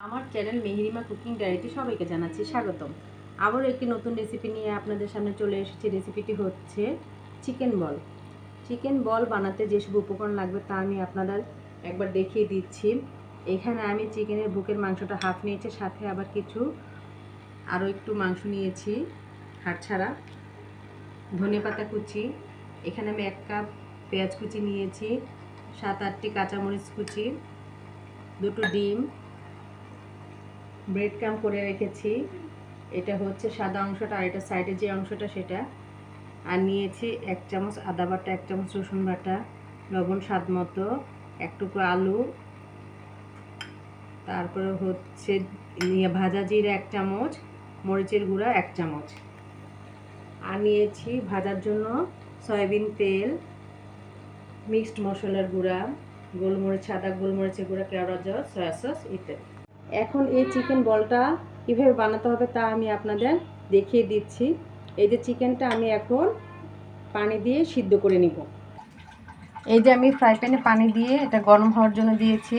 আমার channel Meherima cooking ডায়েরিতে সবাইকে জানাচ্ছি স্বাগতম। আবারও একটি নতুন রেসিপি নিয়ে আপনাদের সামনে চলে এসেছি। রেসিপিটি হচ্ছে চিকেন বল। চিকেন বল বানাতে যেসব উপকরণ লাগবে তা আমি আপনাদের একবার দেখিয়ে দিচ্ছি। এখানে আমি চিকেনের বুকের মাংসটা হাফ নিয়েছি, সাথে আবার আরও একটু মাংস নিয়েছি হাড় ছাড়া, ধনেপাতা কুচি, এখানে আমি 1 কাপ পেঁয়াজ কুচি নিয়েছি, 7-8টি কাঁচামরিচ কুচি, 2টো ডিম, ব্রেড ক্রাম্ব করে রেখেছি। এটা হচ্ছে সাদা অংশটা, আর এটা সাইডে যে অংশটা সেটা। আর নিয়েছি 1 চামচ আদা বাটা, 1 চামচ রসুন বাটা, লবণ স্বাদ মতো, 1 টুকরো আলু, তারপরে হচ্ছে ভাজা জিরা 1 চামচ, মরিচের গুঁড়া 1 চামচ। আর নিয়েছি ভাজার জন্য সয়াবিন তেল, মিক্সড মশলার গুঁড়া, গোলমরিচ, সাদা গোলমরিচের গুঁড়া, কেওড়া জল, সয়া সস ইত্যাদি। এখন এই চিকেন বলটা কীভাবে বানাতে হবে তা আমি আপনাদের দেখিয়ে দিচ্ছি। এই যে চিকেনটা আমি এখন পানি দিয়ে সিদ্ধ করে নিব। এই যে আমি ফ্রাই প্যানে পানি দিয়ে এটা গরম হওয়ার জন্য দিয়েছি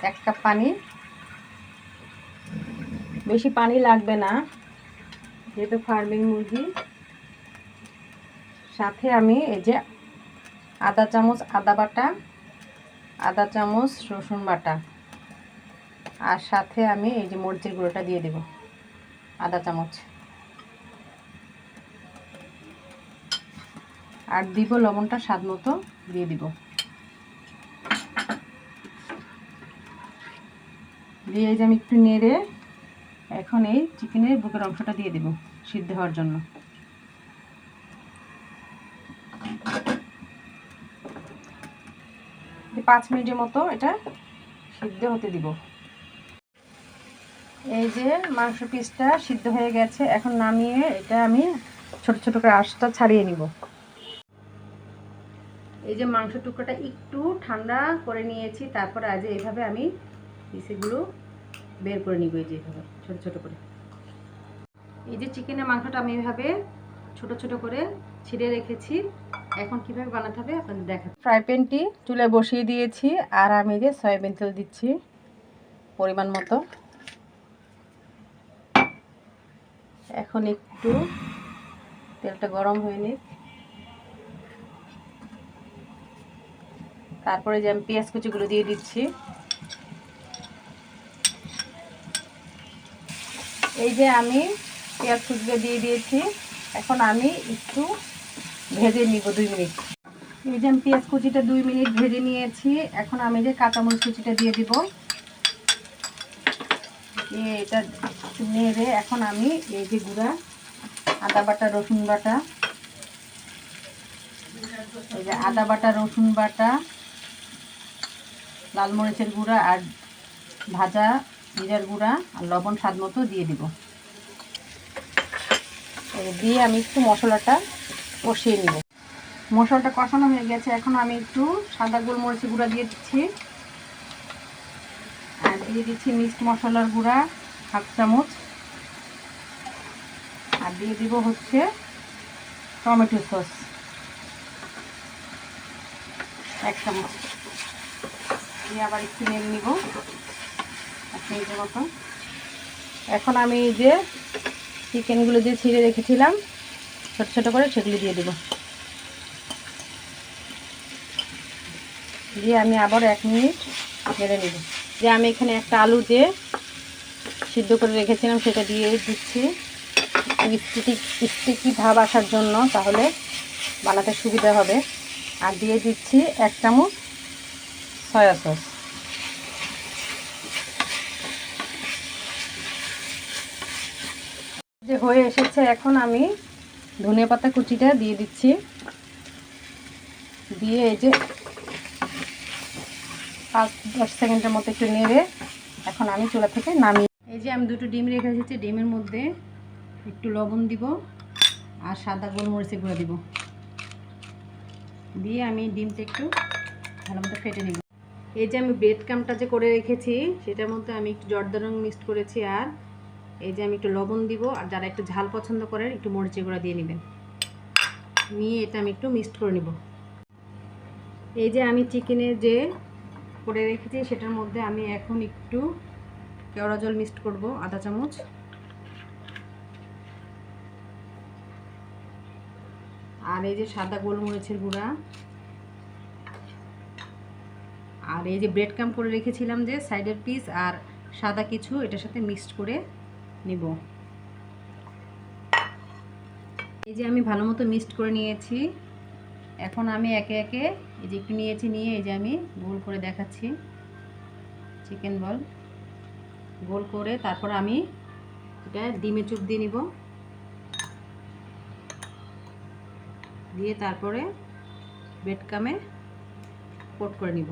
1 কাপ পানি। বেশি পানি লাগবে না যেহেতু ফার্মিং মুরগি। সাথে আমি এই যে আধা চামচ আদা বাটা, আধা চামচ রসুন বাটা, আর সাথে আমি এই যে মরিচের গুঁড়োটা দিয়ে দেব আধা চামচ, আর দিব লবণটা স্বাদ মতো দিয়ে দিব। দিয়ে এই যে আমি একটু নেড়ে এখন এই চিকেনের বুকের অংশটা দিয়ে দেব সিদ্ধ হওয়ার জন্য। 5 মিনিটের মতো এটা সিদ্ধ হতে দিব। এই যে মাংস পিসটা সিদ্ধ হয়ে গেছে, এখন নামিয়ে এটা আমি ছোট ছোট করে আঁশটা ছাড়িয়ে নিব। এই যে মাংস টুকরোটা একটু ঠান্ডা করে নিয়েছি, তারপর আজ এইভাবে আমি পিসগুলো বের করে নিব। এই যে এইভাবে ছোট ছোট করে। এই যে চিকেনের মাংসটা আমি এইভাবে ছোট ছোট করে ছিঁড়ে রেখেছি। এখন কিভাবে বানাতে হবে আপনাদের দেখাবো। ফ্রাই প্যানটি চুলায় বসিয়ে দিয়েছি, আর আমি যে সয়াবিন তেল দিচ্ছি পরিমাণ মতো। এখন একটু তেলটা গরম হয়ে নিক। তারপরে যে আমি পেঁয়াজ কুচিগুলো দিয়ে দিচ্ছি। এই যে আমি পেঁয়াজ কুচিগুলো দিয়ে দিয়েছি, এখন আমি একটু ভেজে নিব 2 মিনিট। এই যে আমি পেঁয়াজ কুচিটা 2 মিনিট ভেজে নিয়েছি, এখন আমি যে কাঁচামরিচ কুচিটা দিয়ে দিব। এটা নেড়ে এখন আমি এই যে গুঁড়া আদা বাটা, রসুন বাটা, এই যে আদা বাটা, রসুন বাটা, লাল মরিচের গুঁড়া, আর ভাজা জিরার গুঁড়া, আর লবণ স্বাদ মতো দিয়ে দিব। দিয়ে আমি একটু মশলাটা কষিয়ে নিব। মশলাটা কষানো হয়ে গেছে, এখন আমি একটু সাদা গোলমরিচের গুঁড়া দিয়ে দিচ্ছি, আর দিয়ে দিচ্ছি মিক্সড মশলার গুঁড়া 1/2 চামচ, আর দিয়ে দিব হচ্ছে টমেটো সস 1 চামচ। দিয়ে আবার একটু নেড়ে নিব 1 মিনিটের মতো। এখন আমি এই যে চিকেনগুলো যে ছিঁড়ে রেখেছিলাম ছোট ছোট করে সেগুলো দিয়ে দেব। দিয়ে আমি আবার 1 মিনিট নেড়ে নেব। যে আমি এখানে একটা আলু যে সিদ্ধ করে রেখেছিলাম সেটা দিয়ে দিচ্ছি স্টিকি ভাব আসার জন্য, তাহলে বানাতে সুবিধা হবে। আর দিয়ে দিচ্ছি 1 চামচ সয়া সস। যে হয়ে এসেছে, এখন আমি ধনেপাতা কুচিটা দিয়ে দিচ্ছি। দিয়ে এই যে 5-10 সেকেন্ডের মতো একটু নেড়ে এখন আমি চুলা থেকে নামিয়ে। এই যে আমি 2টো ডিম রেখে এসেছি, ডিমের মধ্যে একটু লবণ দিব আর সাদা গোলমরিচের গুঁড়া দিব। দিয়ে আমি ডিমটা একটু ভালো মতো ফেটে নেব। এই যে আমি ব্রেড ক্রাম্বটা যে করে রেখেছি সেটার মধ্যে আমি একটু জর্দা রং মিক্সড করেছি, আর এই যে আমি একটু লবণ দিব, আর যারা একটু ঝাল পছন্দ করেন একটু মরিচের গুঁড়া দিয়ে নেবেন। নিয়ে এটা আমি একটু মিক্সড করে নেব। এই যে আমি চিকেনের যে করে রেখেছি সেটার মধ্যে আমি এখন একটু কেওড়া জল মিক্সড করব আধা চামচ। আর এই যে সাদা গোলমরিচের গুঁড়া, আর এই যে ব্রেড ক্রাম্ব করে রেখেছিলাম যে সাইডের পিস আর সাদা কিছু, এটার সাথে মিক্সড করে নিব। এই যে আমি ভালো মতো মিক্সড করে নিয়েছি। এখন আমি একে একে এই যে একটু নিয়েছি, নিয়ে এই যে আমি গোল করে দেখাচ্ছি চিকেন বল। গোল করে তারপর আমি এটা ডিমে চুপ দিয়ে নিব, দিয়ে তারপরে ব্রেড ক্রাম্বে কোট করে নিব।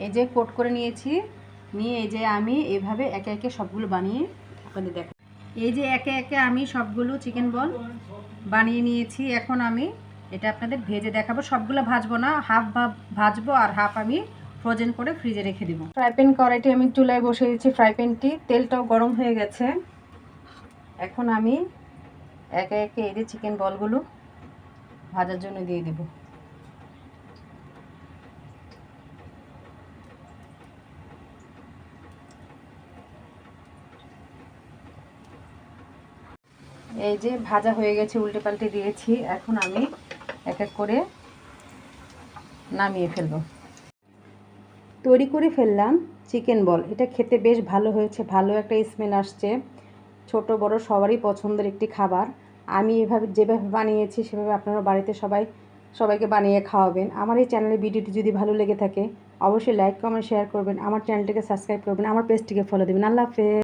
এই যে কোট করে নিয়েছি, নিয়ে এই যে আমি এভাবে একে একে সবগুলো বানিয়ে আপনাদের দেখাই। এই যে একে একে আমি সবগুলো চিকেন বল বানিয়ে নিয়েছি। এখন আমি এটা আপনাদের ভেজে দেখাবো। সবগুলো ভাজবো না, হাফ ভাজবো আর হাফ আমি ফ্রোজেন করে ফ্রিজে রেখে দিব। ফ্রাই প্যান কড়াইটি আমি চুলায় বসিয়ে দিয়েছি। ফ্রাই প্যানটি তেলটাও গরম হয়ে গেছে। এখন আমি একে একে এই যে চিকেন বলগুলো ভাজার জন্য দিয়ে দেব। এই যে ভাজা হয়ে গেছে, উল্টে পাল্টে দিয়েছি। এখন আমি এক এক করে নামিয়ে ফেলবো। তৈরি করে ফেললাম চিকেন বল। এটা খেতে বেশ ভালো হয়েছে, ভালো একটা স্মেল আসছে। ছোট বড় সবারই পছন্দের একটি খাবার। আমি যেভাবে বানিয়েছি সেভাবে আপনারা বাড়িতে সবাইকে বানিয়ে খাওয়াবেন। আমার এই চ্যানেলের ভিডিওটি যদি ভালো লেগে থাকে অবশ্যই লাইক কমেন্ট শেয়ার করবেন, আমার চ্যানেলটিকে সাবস্ক্রাইব করবেন, আমার পেজটিকে ফলো দেবেন। আল্লাহ হাফেজ।